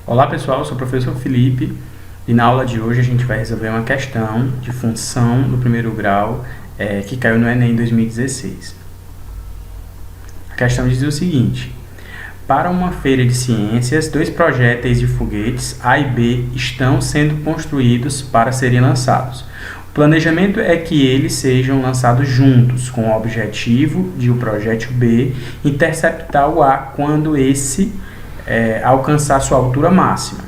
Olá pessoal, eu sou o professor Felipe e na aula de hoje a gente vai resolver uma questão de função do primeiro grau que caiu no Enem 2016. A questão diz o seguinte: para uma feira de ciências, 2 projéteis de foguetes A e B estão sendo construídos para serem lançados. O planejamento é que eles sejam lançados juntos, com o objetivo de o projétil B interceptar o A quando esse alcançar sua altura máxima.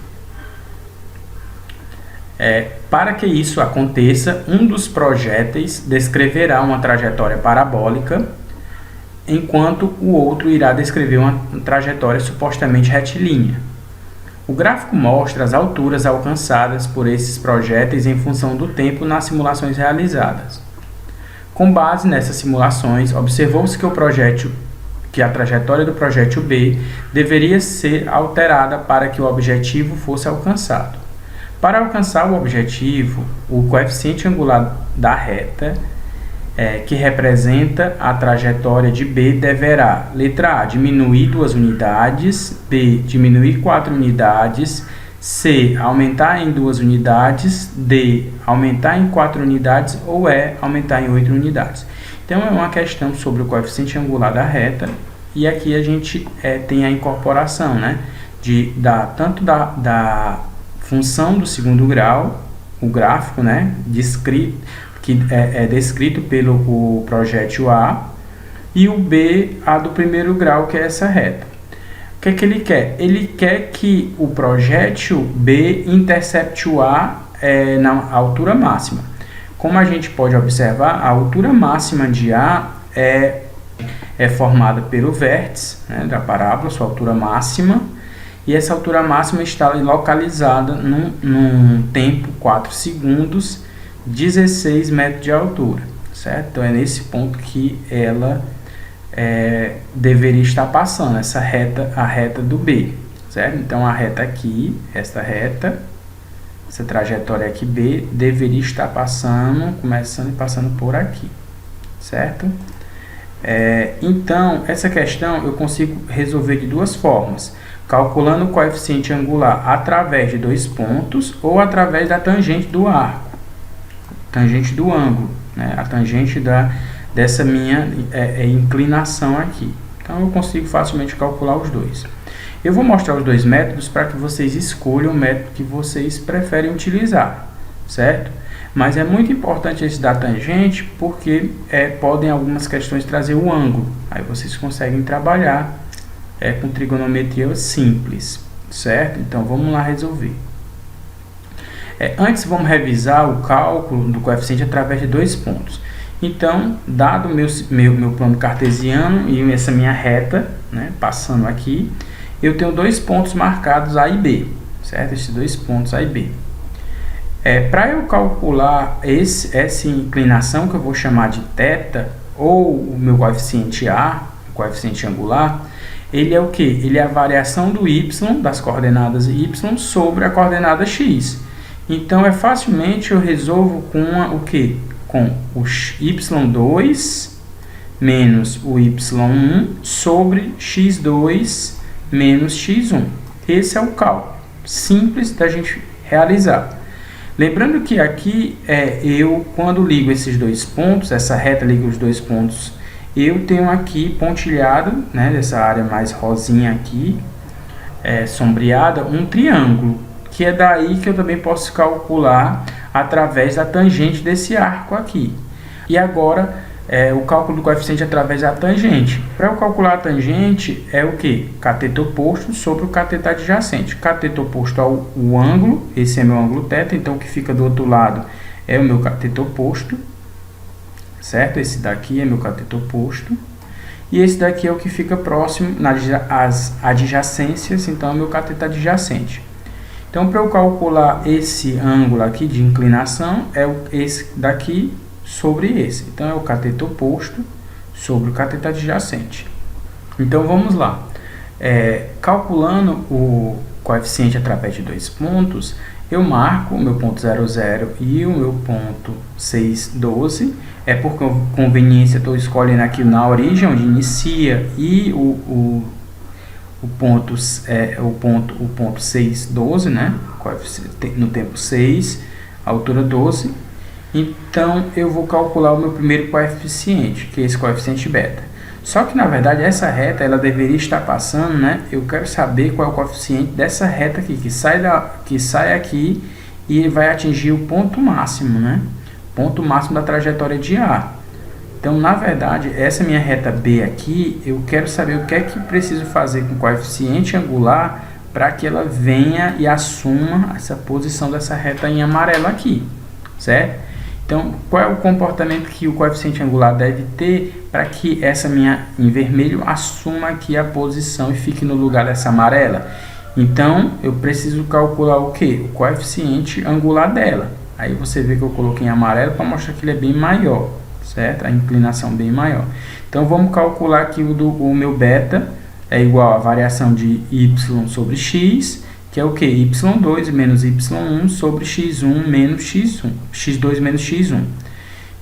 Para que isso aconteça, um dos projéteis descreverá uma trajetória parabólica, enquanto o outro irá descrever uma trajetória supostamente retilínea. O gráfico mostra as alturas alcançadas por esses projéteis em função do tempo nas simulações realizadas. Com base nessas simulações, observou-se que a trajetória do projétil B deveria ser alterada para que o objetivo fosse alcançado. Para alcançar o objetivo, o coeficiente angular da reta, que representa a trajetória de B, deverá, letra A, diminuir 2 unidades, B, diminuir 4 unidades, C, aumentar em 2 unidades, D, aumentar em 4 unidades ou E, aumentar em 8 unidades. Então, é uma questão sobre o coeficiente angular da reta, e aqui a gente tem a incorporação, né, tanto da função do segundo grau, o gráfico, né, que é descrito pelo projétil A, e o B, a do primeiro grau, que é essa reta. O que é que ele quer? Ele quer que o projétil B intercepte o A na altura máxima. Como a gente pode observar, a altura máxima de A é formada pelo vértice, né, da parábola, sua altura máxima, e essa altura máxima está localizada num tempo 4 segundos, 16 metros de altura, certo? Então é nesse ponto que ela deveria estar passando, a reta do B, certo? Então a reta aqui, essa trajetória aqui B, deveria estar começando e passando por aqui, certo? Então, essa questão eu consigo resolver de 2 formas: calculando o coeficiente angular através de 2 pontos ou através da tangente do arco, tangente do ângulo, né? A tangente dessa minha inclinação aqui. Então, eu consigo facilmente calcular os dois. Eu vou mostrar os 2 métodos para que vocês escolham o método que vocês preferem utilizar, certo? Mas é muito importante esse da tangente, porque podem algumas questões trazer o ângulo. Aí vocês conseguem trabalhar com trigonometria simples, certo? Então, vamos lá resolver. Antes, vamos revisar o cálculo do coeficiente através de 2 pontos. Então, dado meu plano cartesiano e essa minha reta, né, passando aqui, eu tenho 2 pontos marcados A e B, certo? Esses 2 pontos A e B. Para eu calcular essa inclinação, que eu vou chamar de θ, ou o meu coeficiente A, o coeficiente angular, ele é o que? Ele é a variação do y, das coordenadas y, sobre a coordenada x. Então, facilmente eu resolvo com o que? Com o y2 menos o y1 sobre x2 menos x1. Esse é o cálculo simples da gente realizar. Lembrando que aqui, quando ligo esses 2 pontos, essa reta liga os 2 pontos, eu tenho aqui pontilhado, né, dessa área mais rosinha aqui, sombreada, um triângulo, que é daí que eu também posso calcular através da tangente desse arco aqui. E agora, o cálculo do coeficiente através da tangente. Para eu calcular a tangente, é o que? Cateto oposto sobre o cateto adjacente. Cateto oposto ao ângulo, esse é meu ângulo θ, então o que fica do outro lado é o meu cateto oposto, certo? Esse daqui é meu cateto oposto. E esse daqui é o que fica próximo às adjacências, então é o meu cateto adjacente. Então, para eu calcular esse ângulo aqui de inclinação, é esse daqui sobre esse. Então, é o cateto oposto sobre o cateto adjacente. Então, vamos lá. Calculando o coeficiente através de 2 pontos, eu marco o meu ponto 0, 0 e o meu ponto 6, 12. Por conveniência, estou escolhendo aqui na origem, onde inicia, e o ponto 6, 12, né? No tempo 6, altura 12. Então, eu vou calcular o meu primeiro coeficiente, que é esse coeficiente beta. Só que, na verdade, essa reta, ela deveria estar passando, né? Eu quero saber qual é o coeficiente dessa reta aqui, que sai aqui e vai atingir o ponto máximo, né? Ponto máximo da trajetória de A. Então, na verdade, essa minha reta B aqui, eu quero saber o que é que preciso fazer com o coeficiente angular para que ela venha e assuma essa posição dessa reta em amarelo aqui, certo? Então, qual é o comportamento que o coeficiente angular deve ter para que essa minha em vermelho assuma aqui a posição e fique no lugar dessa amarela? Então, eu preciso calcular o que? O coeficiente angular dela. Aí você vê que eu coloquei em amarelo para mostrar que ele é bem maior, certo? A inclinação bem maior. Então, vamos calcular que o meu beta é igual a variação de y sobre x, que é o que? y2 menos y1 sobre x1 menos x1, x2 menos x1.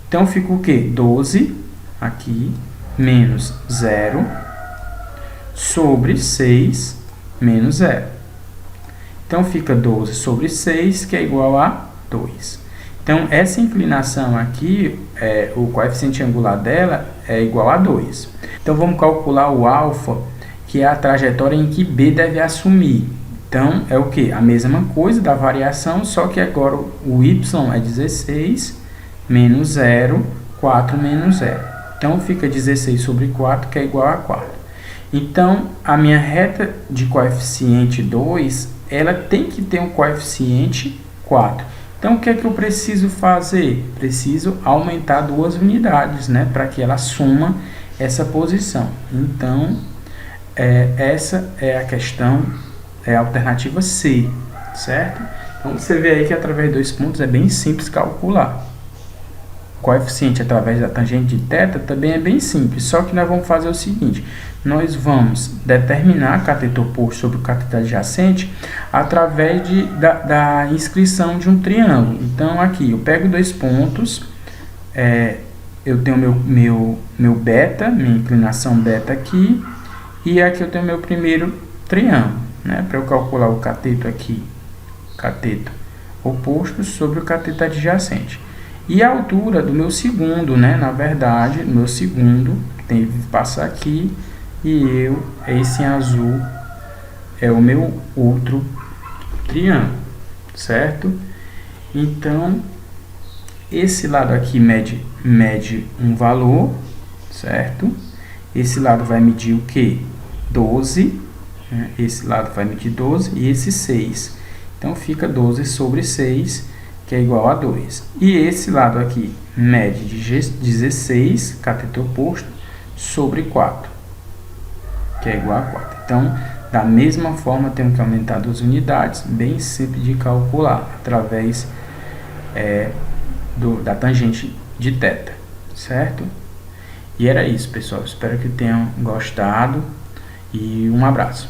Então, fica o que? 12 aqui menos 0 sobre 6 menos 0. Então, fica 12 sobre 6, que é igual a 2. Então, essa inclinação aqui, o coeficiente angular dela é igual a 2. Então, vamos calcular o alfa, que é a trajetória em que B deve assumir. Então, é o que? A mesma coisa da variação, só que agora o y é 16 menos 0, 4 menos 0. Então, fica 16 sobre 4, que é igual a 4. Então, a minha reta de coeficiente 2, ela tem que ter um coeficiente 4. Então, o que é que eu preciso fazer? Preciso aumentar 2 unidades, né? Para que ela assuma essa posição. Então, essa é a questão, é a alternativa C, certo? Então, você vê aí que através de 2 pontos é bem simples calcular. O coeficiente através da tangente de θ também é bem simples, só que nós vamos fazer o seguinte: nós vamos determinar cateto oposto sobre o cateto adjacente através da inscrição de um triângulo. Então, aqui eu pego 2 pontos, eu tenho meu beta, minha inclinação beta aqui, e aqui eu tenho meu primeiro triângulo, né? Para eu calcular o cateto aqui, cateto oposto sobre o cateto adjacente. E a altura do meu segundo, né? Na verdade, o meu segundo tem que passar aqui, e esse em azul é o meu outro triângulo, certo? Então, esse lado aqui mede um valor, certo? Esse lado vai medir o que? 12, né? Esse lado vai medir 12 e esse 6. Então, fica 12 sobre 6, que é igual a 2. E esse lado aqui mede 16, cateto oposto, sobre 4, que é igual a 4. Então, da mesma forma, temos que aumentar 2 unidades, bem simples de calcular, através da tangente de θ, certo? E era isso, pessoal. Espero que tenham gostado e um abraço.